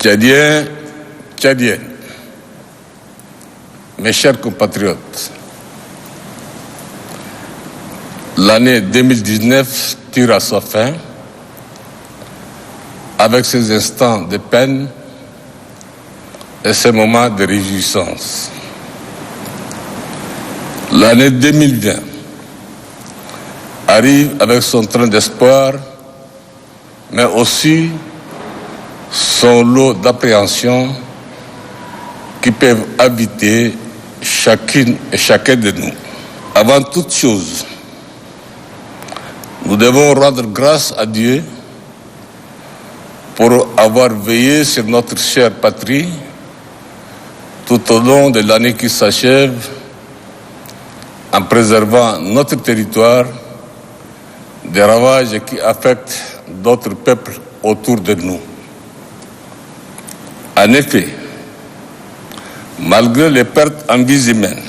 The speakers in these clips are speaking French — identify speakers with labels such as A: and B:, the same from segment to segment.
A: Tchadiens, Tchadiennes, mes chers compatriotes, l'année 2019 tire à sa fin avec ses instants de peine et ses moments de réjouissance. L'année 2020 arrive avec son train d'espoir, mais aussi son lot d'appréhension qui peuvent habiter chacune et chacun de nous. Avant toute chose, nous devons rendre grâce à Dieu pour avoir veillé sur notre chère patrie tout au long de l'année qui s'achève, en préservant notre territoire des ravages qui affectent d'autres peuples autour de nous. En effet, malgré les pertes en vies humaines,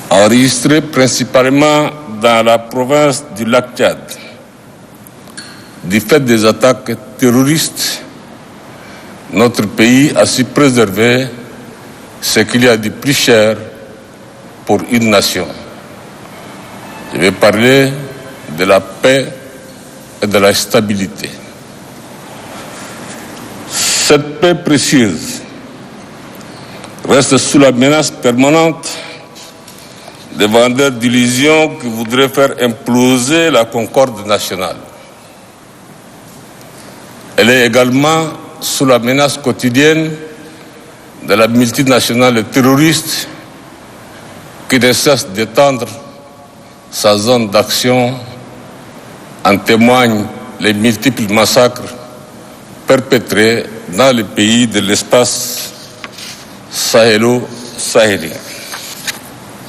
A: enregistrées principalement dans la province du lac Tchad, du fait des attaques terroristes, notre pays a su préserver ce qu'il y a de plus cher pour une nation. Je vais parler de la paix et de la stabilité. Cette paix précieuse reste sous la menace permanente des vendeurs d'illusions qui voudraient faire imploser la concorde nationale. Elle est également sous la menace quotidienne de la multinationale terroriste qui ne cesse d'étendre sa zone d'action. En témoignent les multiples massacres perpétrés dans les pays de l'espace sahélo-sahélien.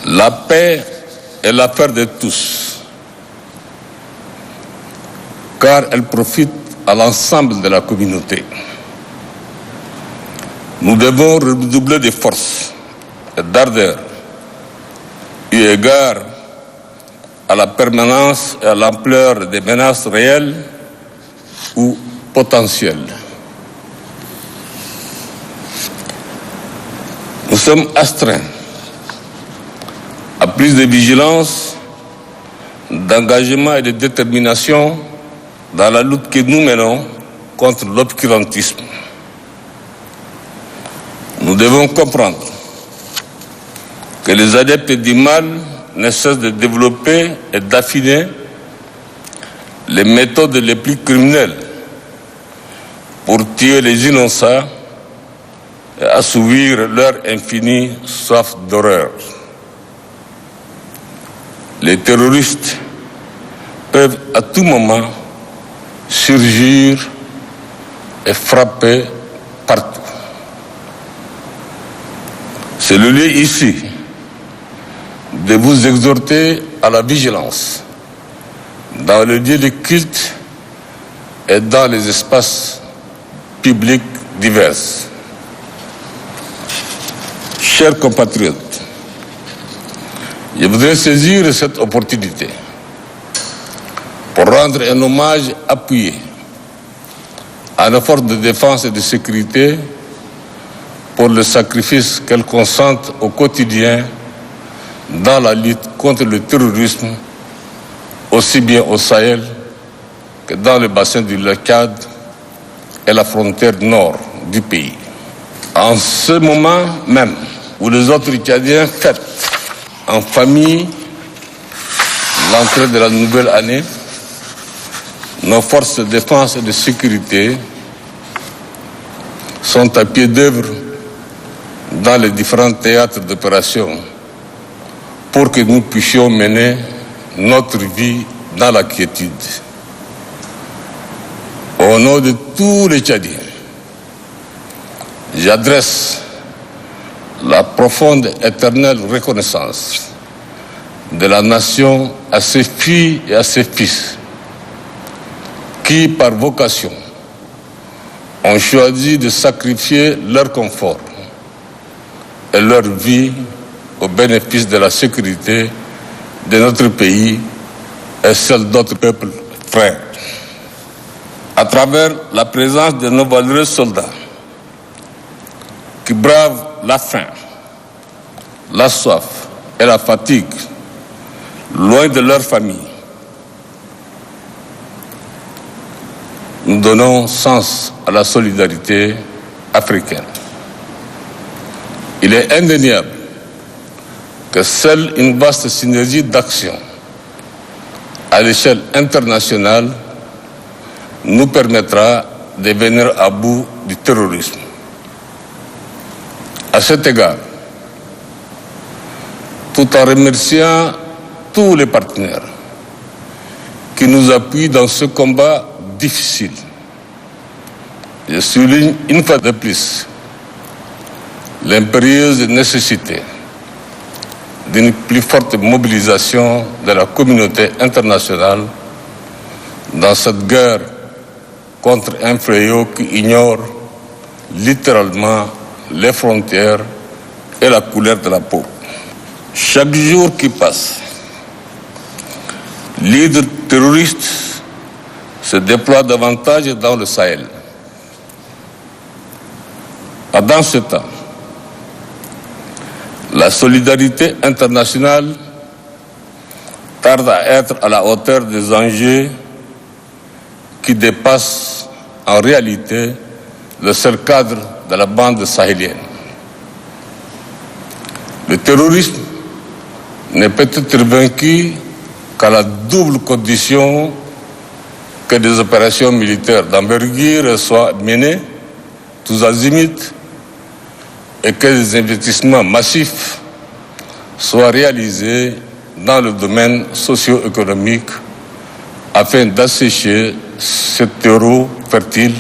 A: La paix est l'affaire de tous, car elle profite à l'ensemble de la communauté. Nous devons redoubler de force et d'ardeur, eu égard à la permanence et à l'ampleur des menaces réelles ou potentielles. Nous sommes astreints à plus de vigilance, d'engagement et de détermination dans la lutte que nous menons contre l'obscurantisme. Nous devons comprendre que les adeptes du mal ne cessent de développer et d'affiner les méthodes les plus criminelles pour tuer les innocents et assouvir leur infinie soif d'horreur. Les terroristes peuvent à tout moment surgir et frapper partout. C'est le lieu ici de vous exhorter à la vigilance dans les lieux de culte et dans les espaces publics divers. Chers compatriotes, je voudrais saisir cette opportunité pour rendre un hommage appuyé à nos forces de défense et de sécurité pour le sacrifice qu'elles consentent au quotidien dans la lutte contre le terrorisme, aussi bien au Sahel que dans le bassin du lac Tchad et la frontière nord du pays. En ce moment même où les autres Tchadiens fêtent en famille l'entrée de la nouvelle année, nos forces de défense et de sécurité sont à pied d'œuvre dans les différents théâtres d'opération pour que nous puissions mener notre vie dans la quiétude. Au nom de tous les Tchadiens, j'adresse la profonde et éternelle reconnaissance de la nation à ses filles et à ses fils qui, par vocation, ont choisi de sacrifier leur confort et leur vie au bénéfice de la sécurité de notre pays et celle d'autres peuples frères. à travers la présence de nos valeureux soldats qui bravent la faim, la soif et la fatigue, loin de leur famille. Nous donnons sens à la solidarité africaine. Il est indéniable que seule une vaste synergie d'action à l'échelle internationale nous permettra de venir à bout du terrorisme. À cet égard, tout en remerciant tous les partenaires qui nous appuient dans ce combat difficile, je souligne une fois de plus l'impérieuse nécessité d'une plus forte mobilisation de la communauté internationale dans cette guerre contre un fléau qui ignore littéralement les frontières et la couleur de la peau. Chaque jour qui passe, l'hydre terroriste se déploie davantage dans le Sahel. Pendant ce temps, la solidarité internationale tarde à être à la hauteur des enjeux qui dépassent en réalité le seul cadre de la bande sahélienne. Le terrorisme ne peut être vaincu qu'à la double condition que des opérations militaires d'envergure soient menées tous azimuts et que des investissements massifs soient réalisés dans le domaine socio-économique afin d'assécher ce terreau fertile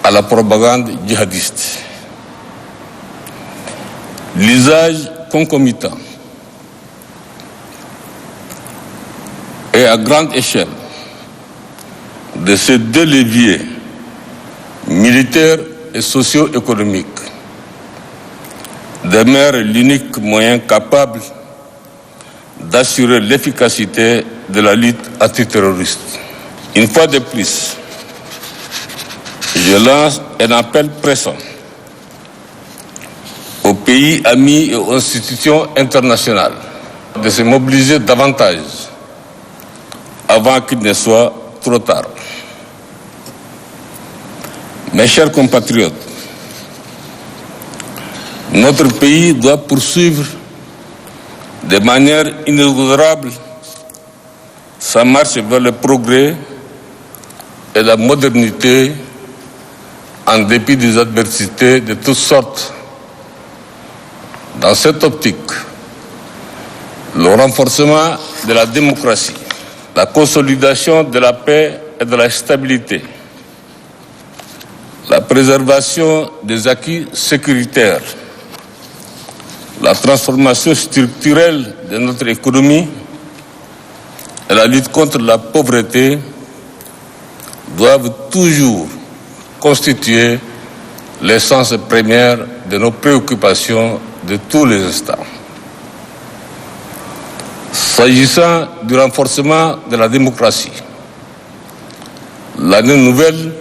A: à la propagande djihadiste. L'usage concomitant et à grande échelle de ces deux leviers, militaires et socio-économiques, demeure l'unique moyen capable d'assurer l'efficacité de la lutte antiterroriste. Une fois de plus, je lance un appel pressant aux pays amis et aux institutions internationales de se mobiliser davantage avant qu'il ne soit trop tard. Mes chers compatriotes, notre pays doit poursuivre de manière inexorable sa marche vers le progrès et la modernité en dépit des adversités de toutes sortes. Dans cette optique, le renforcement de la démocratie, la consolidation de la paix et de la stabilité, la préservation des acquis sécuritaires, la transformation structurelle de notre économie et la lutte contre la pauvreté doivent toujours constituer l'essence première de nos préoccupations de tous les instants. S'agissant du renforcement de la démocratie, l'année nouvelle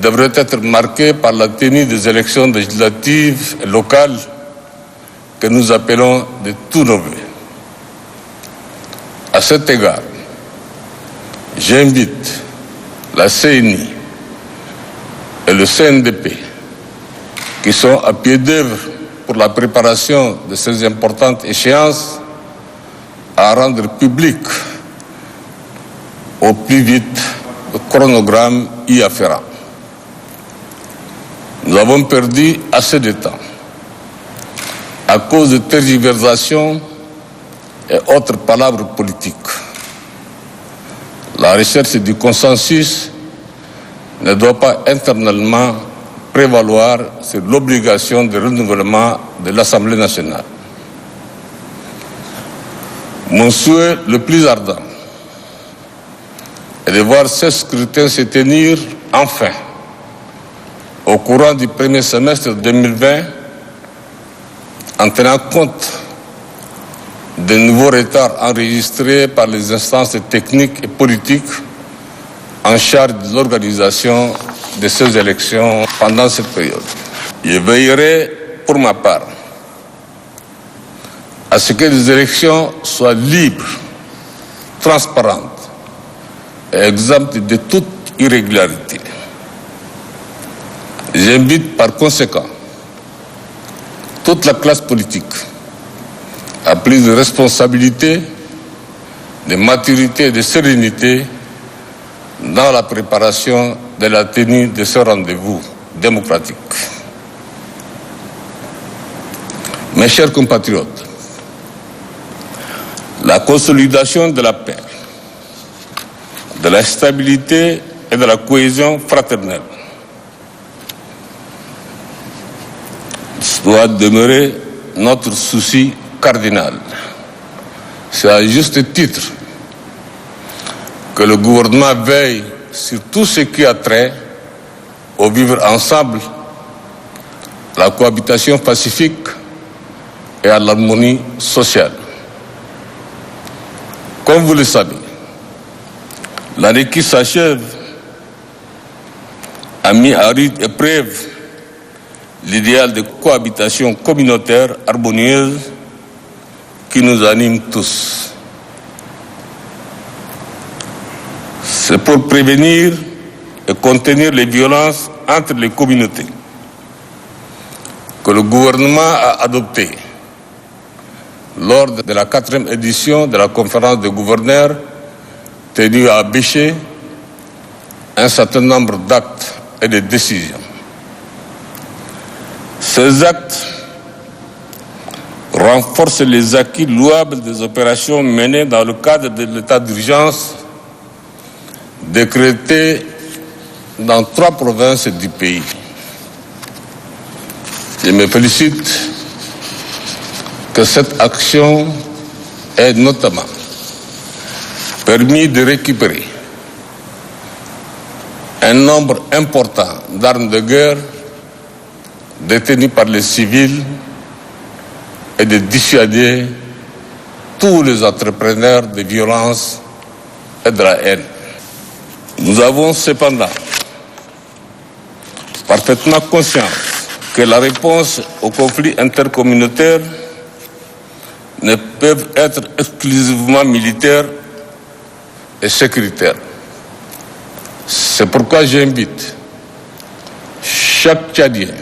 A: devrait être marquée par la tenue des élections législatives et locales que nous appelons de tous nos vœux. À cet égard, j'invite la CENI et le CNDP, qui sont à pied d'œuvre pour la préparation de ces importantes échéances, à rendre public au plus vite le chronogramme y afférent. Nous avons perdu assez de temps à cause de tergiversations et autres palabres politiques. La recherche du consensus ne doit pas éternellement prévaloir sur l'obligation de renouvellement de l'Assemblée nationale. Mon souhait le plus ardent est de voir ce scrutin se tenir enfin au courant du premier semestre 2020 en tenant compte des nouveaux retards enregistrés par les instances techniques et politiques en charge de l'organisation de ces élections pendant cette période. Je veillerai, pour ma part, à ce que les élections soient libres, transparentes et exemptes de toute irrégularité. J'invite par conséquent toute la classe politique à plus de responsabilité, de maturité et de sérénité dans la préparation de la tenue de ce rendez-vous démocratique. Mes chers compatriotes, la consolidation de la paix, de la stabilité et de la cohésion fraternelle doit demeurer notre souci cardinal. C'est à juste titre que le gouvernement veille sur tout ce qui a trait au vivre ensemble, la cohabitation pacifique et à l'harmonie sociale. Comme vous le savez, l'année qui s'achève a mis à rude épreuve l'idéal de cohabitation communautaire harmonieuse qui nous anime tous. C'est pour prévenir et contenir les violences entre les communautés que le gouvernement a adopté, lors de la 4e édition de la conférence des gouverneurs tenue à Abéché, un certain nombre d'actes et de décisions. Ces actes renforcent les acquis louables des opérations menées dans le cadre de l'état d'urgence décrété dans 3 provinces du pays. Je me félicite que cette action ait notamment permis de récupérer un nombre important d'armes de guerre détenues par les civils et de dissuader tous les entrepreneurs de violence et de la haine. Nous avons cependant parfaitement conscience que la réponse aux conflits intercommunautaires ne peuvent être exclusivement militaires et sécuritaires. C'est pourquoi j'invite chaque Tchadien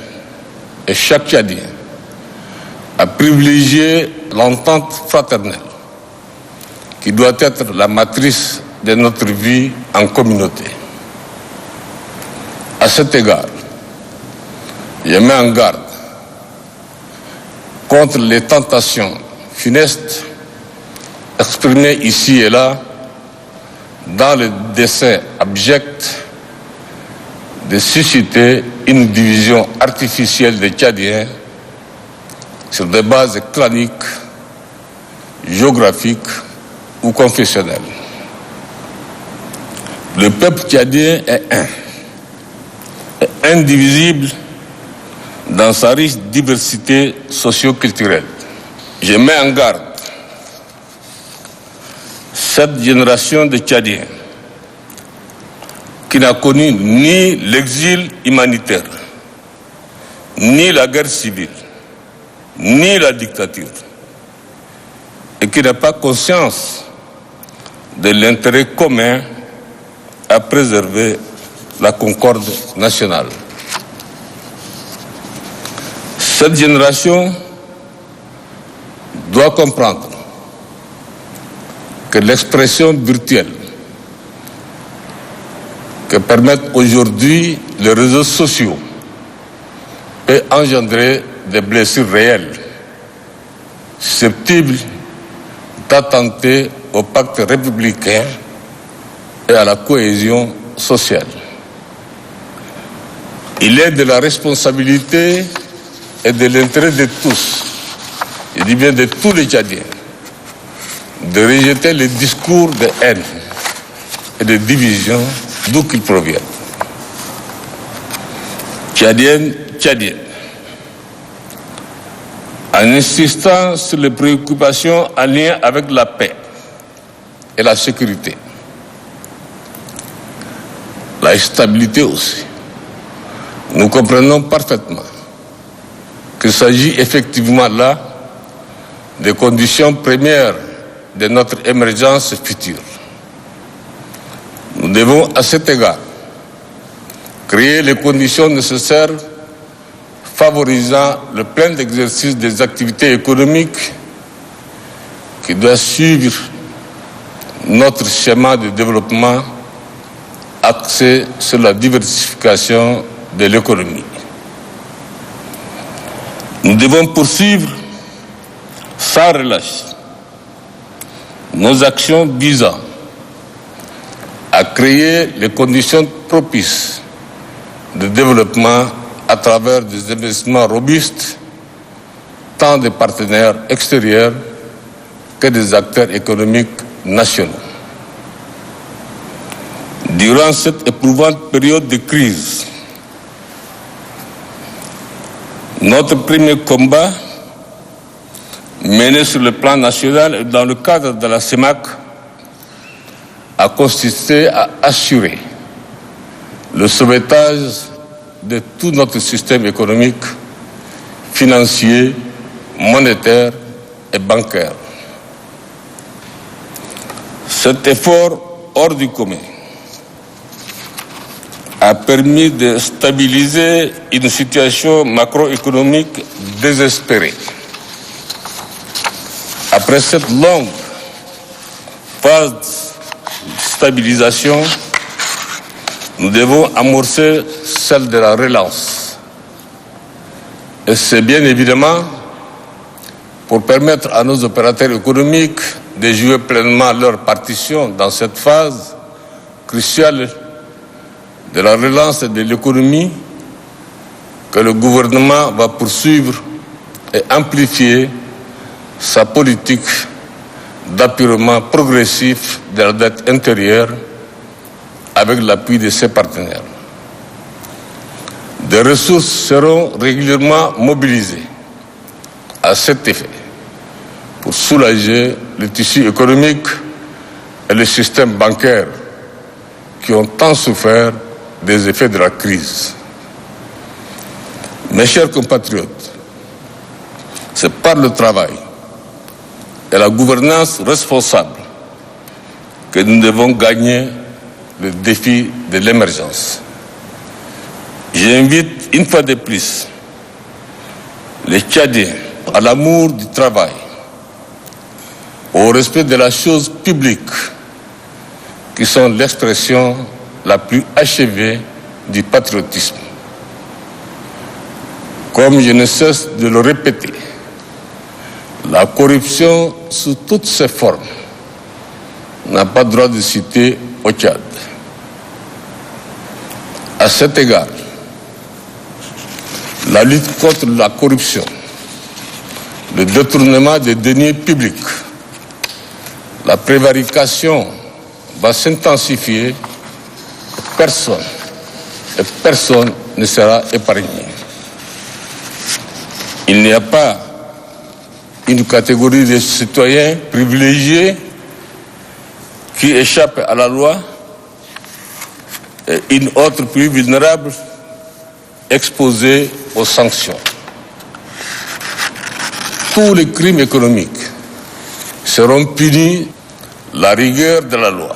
A: et chaque Tchadien à privilégier l'entente fraternelle qui doit être la matrice de notre vie en communauté. À cet égard, je mets en garde contre les tentations funestes exprimées ici et là dans le dessein abject de susciter une division artificielle des Tchadiens sur des bases claniques, géographiques ou confessionnelles. Le peuple tchadien est indivisible dans sa riche diversité socio-culturelle. Je mets en garde cette génération de Tchadiens qui n'a connu ni l'exil humanitaire, ni la guerre civile, ni la dictature, et qui n'a pas conscience de l'intérêt commun à préserver la concorde nationale. Cette génération doit comprendre que l'expression virtuelle que permettent aujourd'hui les réseaux sociaux peut engendrer des blessures réelles, susceptibles d'attenter au pacte républicain et à la cohésion sociale. Il est de la responsabilité et de l'intérêt de tous, je dis bien de tous les Tchadiens, de rejeter les discours de haine et de division d'où qu'ils proviennent. Tchadiennes, Tchadiens, en insistant sur les préoccupations en lien avec la paix et la sécurité, la stabilité aussi. Nous comprenons parfaitement qu'il s'agit effectivement là des conditions premières de notre émergence future. Nous devons à cet égard créer les conditions nécessaires favorisant le plein exercice des activités économiques qui doivent suivre notre schéma de développement axé sur la diversification de l'économie. Nous devons poursuivre sans relâche nos actions visant à créer les conditions propices de développement à travers des investissements robustes, tant des partenaires extérieurs que des acteurs économiques nationaux. Durant cette éprouvante période de crise, notre premier combat, mené sur le plan national et dans le cadre de la CEMAC, a consisté à assurer le sauvetage de tout notre système économique, financier, monétaire et bancaire. Cet effort hors du commun a permis de stabiliser une situation macroéconomique désespérée. Après cette longue phase de stabilisation, nous devons amorcer celle de la relance. Et c'est bien évidemment pour permettre à nos opérateurs économiques de jouer pleinement leur partition dans cette phase cruciale de la relance de l'économie que le gouvernement va poursuivre et amplifier sa politique d'apurement progressif de la dette intérieure avec l'appui de ses partenaires. Des ressources seront régulièrement mobilisées à cet effet pour soulager le tissu économique et le système bancaire qui ont tant souffert des effets de la crise. Mes chers compatriotes, c'est par le travail et la gouvernance responsable que nous devons gagner le défi de l'émergence. J'invite une fois de plus les Tchadiens à l'amour du travail, au respect de la chose publique, qui sont l'expression la plus achevée du patriotisme. Comme je ne cesse de le répéter, la corruption sous toutes ses formes n'a pas droit de citer au Tchad. À cet égard, la lutte contre la corruption, le détournement des deniers publics, la prévarication va s'intensifier. Personne ne sera épargné. Il n'y a pas une catégorie de citoyens privilégiés qui échappe à la loi et une autre plus vulnérable exposée aux sanctions. Tous les crimes économiques seront punis. La rigueur de la loi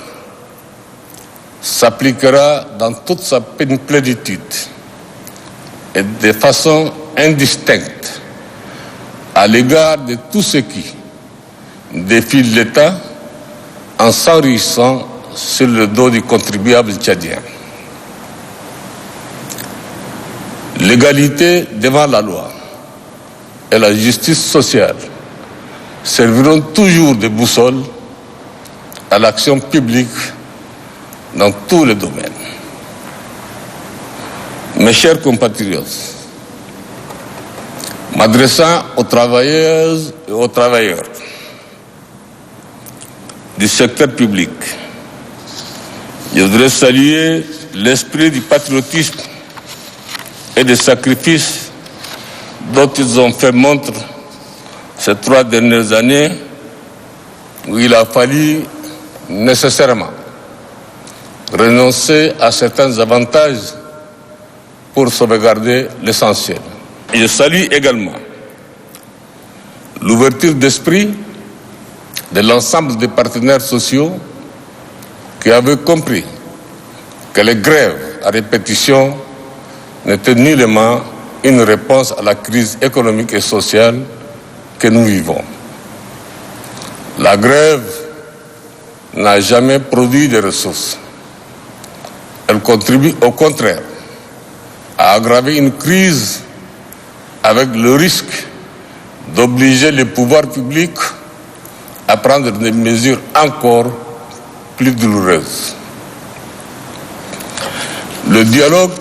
A: s'appliquera dans toute sa plénitude et de façon indistincte à l'égard de tous ceux qui défient l'État en s'enrichissant sur le dos du contribuable tchadien. L'égalité devant la loi et la justice sociale serviront toujours de boussole à l'action publique dans tous les domaines. Mes chers compatriotes, m'adressant aux travailleuses et aux travailleurs du secteur public, je voudrais saluer l'esprit du patriotisme et des sacrifices dont ils ont fait montre ces 3 dernières années où il a fallu nécessairement renoncer à certains avantages pour sauvegarder l'essentiel. Je salue également l'ouverture d'esprit de l'ensemble des partenaires sociaux qui avaient compris que les grèves à répétition n'étaient nullement une réponse à la crise économique et sociale que nous vivons. La grève n'a jamais produit de ressources. Elle contribue au contraire à aggraver une crise avec le risque d'obliger les pouvoirs publics à prendre des mesures encore plus douloureuses. Le dialogue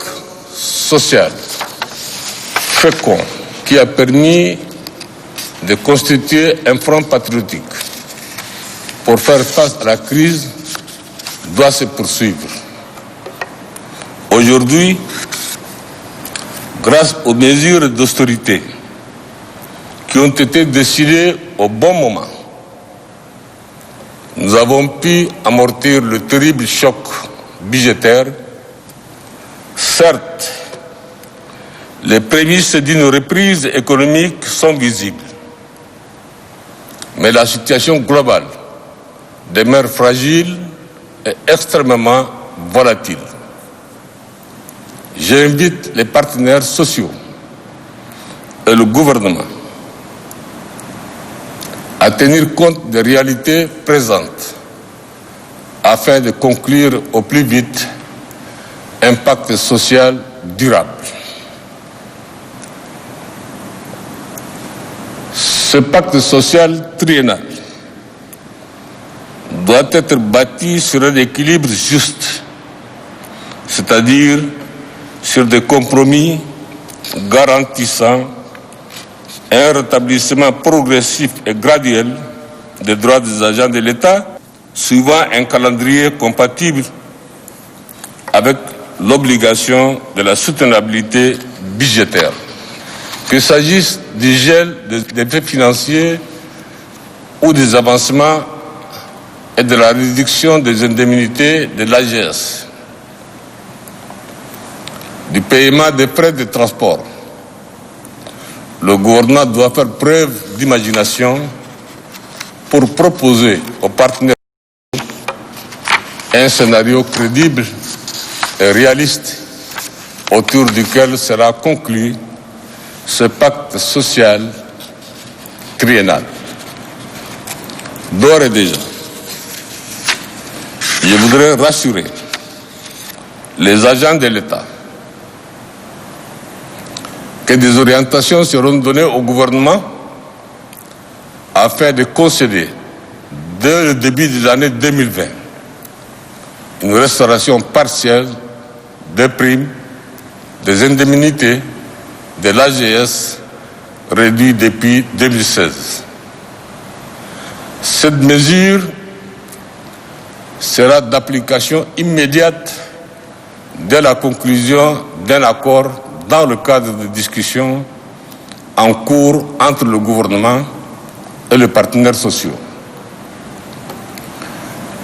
A: social fécond qui a permis de constituer un front patriotique pour faire face à la crise doit se poursuivre. Aujourd'hui, grâce aux mesures d'austérité qui ont été décidées au bon moment, nous avons pu amortir le terrible choc budgétaire. Certes, les prémices d'une reprise économique sont visibles, mais la situation globale demeure fragile et extrêmement volatile. J'invite les partenaires sociaux et le gouvernement à tenir compte des réalités présentes afin de conclure au plus vite un pacte social durable. Ce pacte social triennal doit être bâti sur un équilibre juste, c'est-à-dire sur des compromis garantissant un rétablissement progressif et graduel des droits des agents de l'État, suivant un calendrier compatible avec l'obligation de la soutenabilité budgétaire. Qu'il s'agisse du gel des faits financiers ou des avancements et de la réduction des indemnités de l'AGS, du paiement des frais de transport, le gouvernement doit faire preuve d'imagination pour proposer aux partenaires un scénario crédible et réaliste autour duquel sera conclu ce pacte social triennal. D'ores et déjà, je voudrais rassurer les agents de l'État que des orientations seront données au gouvernement afin de concéder, dès le début de l'année 2020, une restauration partielle des primes, des indemnités, de l'AGS réduit depuis 2016. Cette mesure sera d'application immédiate dès la conclusion d'un accord dans le cadre de discussions en cours entre le gouvernement et les partenaires sociaux.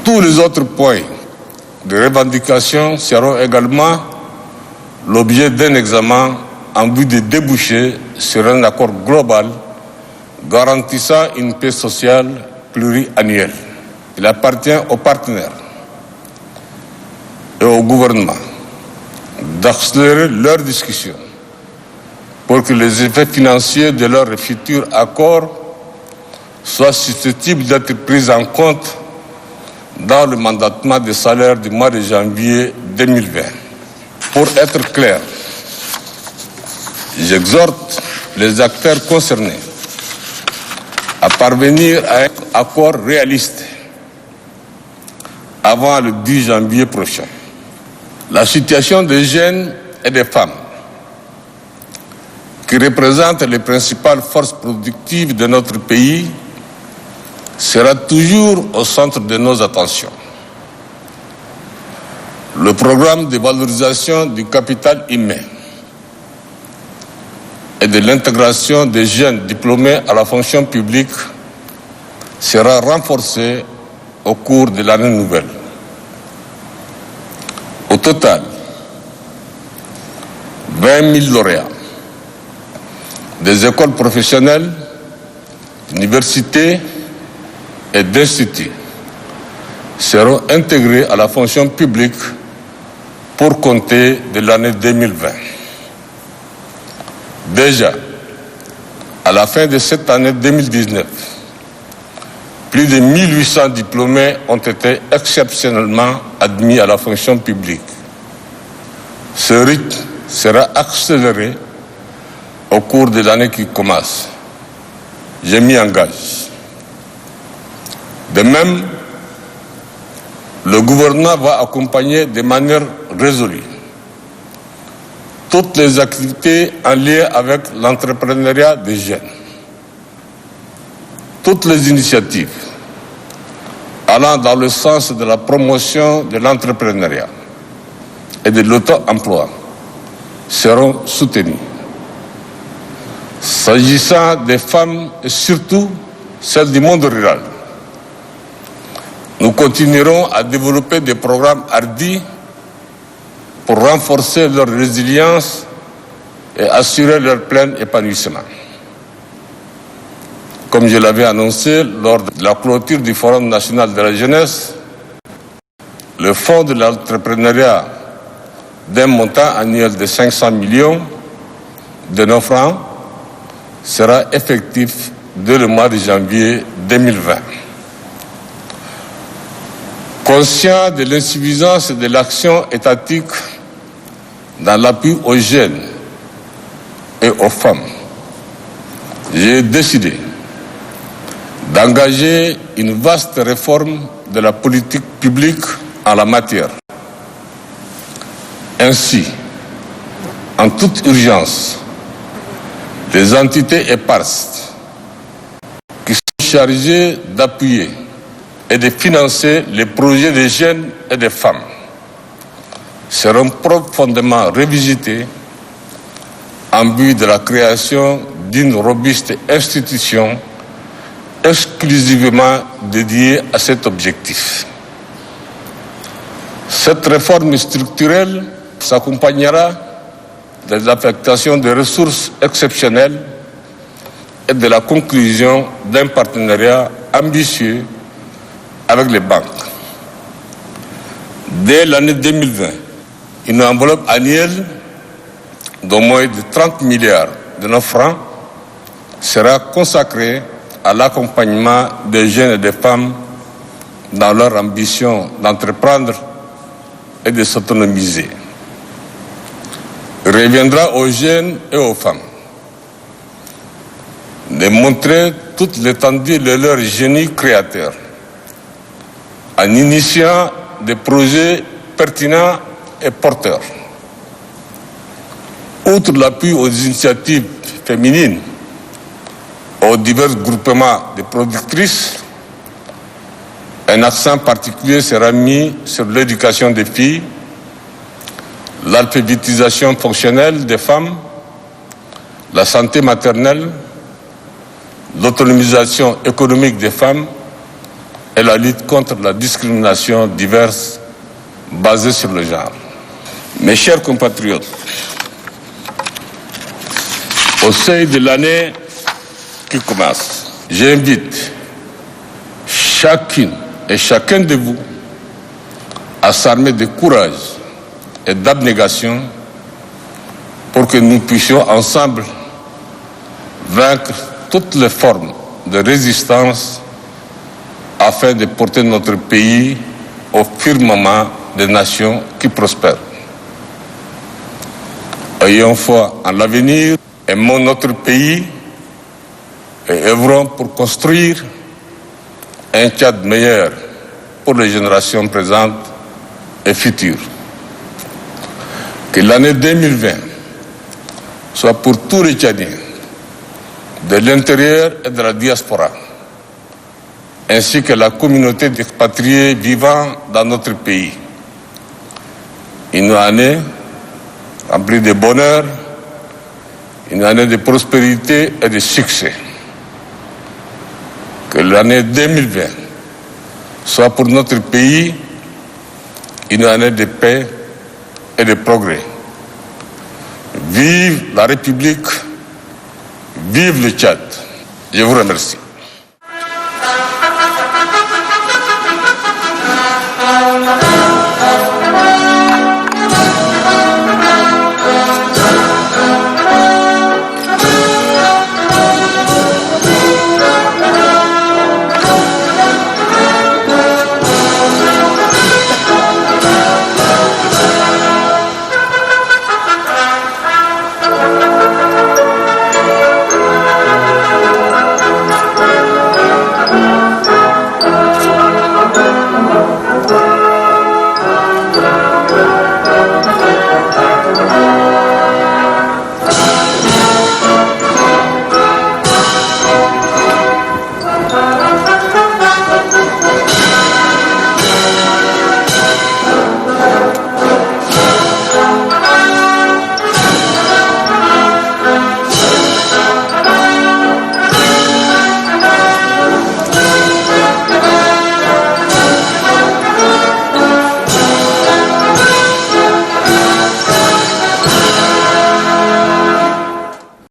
A: Tous les autres points de revendication seront également l'objet d'un examen en vue de déboucher sur un accord global garantissant une paix sociale pluriannuelle. Il appartient aux partenaires et au gouvernement d'accélérer leurs discussions pour que les effets financiers de leur futur accord soient susceptibles d'être pris en compte dans le mandatement des salaires du mois de janvier 2020. Pour être clair, j'exhorte les acteurs concernés à parvenir à un accord réaliste avant le 10 janvier prochain. La situation des jeunes et des femmes, qui représentent les principales forces productives de notre pays, sera toujours au centre de nos attentions. Le programme de valorisation du capital humain et de l'intégration des jeunes diplômés à la fonction publique sera renforcé au cours de l'année nouvelle. total, 20 000 lauréats des écoles professionnelles, d'universités et d'instituts seront intégrés à la fonction publique pour compter de l'année 2020. Déjà, à la fin de cette année 2019, plus de 1800 diplômés ont été exceptionnellement admis à la fonction publique. Ce rythme sera accéléré au cours de l'année qui commence. Je m'y engage. De même, le gouvernement va accompagner de manière résolue toutes les activités en lien avec l'entrepreneuriat des jeunes. Toutes les initiatives allant dans le sens de la promotion de l'entrepreneuriat et de l'auto-emploi seront soutenues. S'agissant des femmes et surtout celles du monde rural, nous continuerons à développer des programmes hardis pour renforcer leur résilience et assurer leur plein épanouissement. Comme je l'avais annoncé lors de la clôture du Forum national de la jeunesse, le fonds de l'entrepreneuriat d'un montant annuel de 500 millions de nos francs sera effectif dès le mois de janvier 2020. Conscient de l'insuffisance de l'action étatique dans l'appui aux jeunes et aux femmes, j'ai décidé d'engager une vaste réforme de la politique publique en la matière. Ainsi, en toute urgence, les entités éparses qui sont chargées d'appuyer et de financer les projets des jeunes et des femmes seront profondément revisitées en vue de la création d'une robuste institution exclusivement dédiée à cet objectif. Cette réforme structurelle s'accompagnera de l'affectation de ressources exceptionnelles et de la conclusion d'un partenariat ambitieux avec les banques. Dès l'année 2020, une enveloppe annuelle d'au moins de 30 milliards de nos francs sera consacrée à l'accompagnement des jeunes et des femmes dans leur ambition d'entreprendre et de s'autonomiser. Il reviendra aux jeunes et aux femmes de montrer toute l'étendue de leur génie créateur en initiant des projets pertinents et porteurs. Outre l'appui aux initiatives féminines, aux divers groupements de productrices, un accent particulier sera mis sur l'éducation des filles, l'alphabétisation fonctionnelle des femmes, la santé maternelle, l'autonomisation économique des femmes et la lutte contre la discrimination diverse basée sur le genre. Mes chers compatriotes, au seuil de l'année qui commence, j'invite chacune et chacun de vous à s'armer de courage et d'abnégation pour que nous puissions ensemble vaincre toutes les formes de résistance afin de porter notre pays au firmament des nations qui prospèrent. Ayons foi en l'avenir, aimons notre pays et œuvrons pour construire un Tchad meilleur pour les générations présentes et futures. Que l'année 2020 soit pour tous les Tchadiens, de l'intérieur et de la diaspora, ainsi que la communauté d'expatriés vivant dans notre pays, une année remplie de bonheur, une année de prospérité et de succès. Que l'année 2020 soit pour notre pays une année de paix et de progrès. Vive la République, vive le Tchad. Je vous remercie.